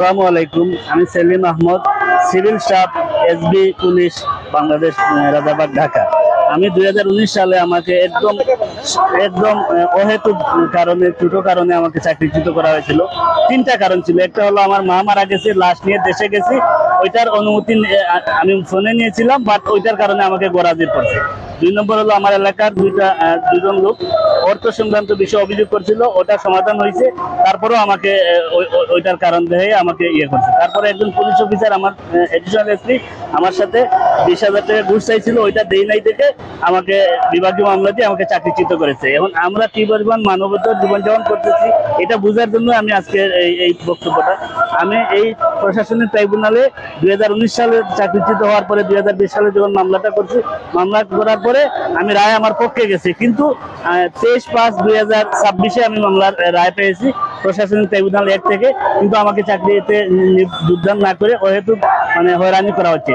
আসসালামু আলাইকুম। আমি Selim Ahmed, civil staff, SB police, Bangladesh, Rajarbagh, Dhaka. আমি 2019 সালে আমাকে একদম একদম অহেতুক কারণে, ছোট কারণে আমাকে চাকরিচ্যুত করা হয়েছিল। তিনটা কারণ ছিল। একটা হলো আমার মা মারা গেছে, লাশ নিয়ে দেশে গেছি, ওইটার অনুমতি আমি ফোনে নিয়েছিলাম, বাট ওইটার কারণে আমাকে গোড়াজির করছে। 2 নম্বর হলো আমার এলাকার দুজন লোক অর্থ সংক্রান্ত বিষয়ে অভিযোগ করছিল, ওটা সমাধান হয়েছে, তারপরেও আমাকে ওইটার কারণ দেখে আমাকে করছে। তারপরে একজন পুলিশ অফিসার, আমার এডিশনাল এসপি, আমার সাথে 20,000 টাকা ঘুষ চাইছিল, ওইটা দেই নাই থেকে আমাকে বিভাগীয় মামলা দিয়ে আমাকে চাকরিচ্যুত করেছে। এখন আমরা কি পরিমাণ মানবতার জীবনযাপন করতেছি এটা বোঝার জন্য আমি আজকে এই বক্তব্যটা। আমি এই প্রশাসনিক ট্রাইব্যুনালে 2019 সালে চাকরিচ্যুত হওয়ার পরে 2020 সালে যখন মামলাটা করছি, মামলা করার পরে আমি রায় আমার পক্ষে গেছি, কিন্তু 23/5/2026 আমি মামলার রায় পেয়েছি প্রশাসনিক ট্রাইব্যুনাল 1 থেকে, কিন্তু আমাকে চাকরিতে যোগদান না করে অহেতুক হয়রানি করা হচ্ছে।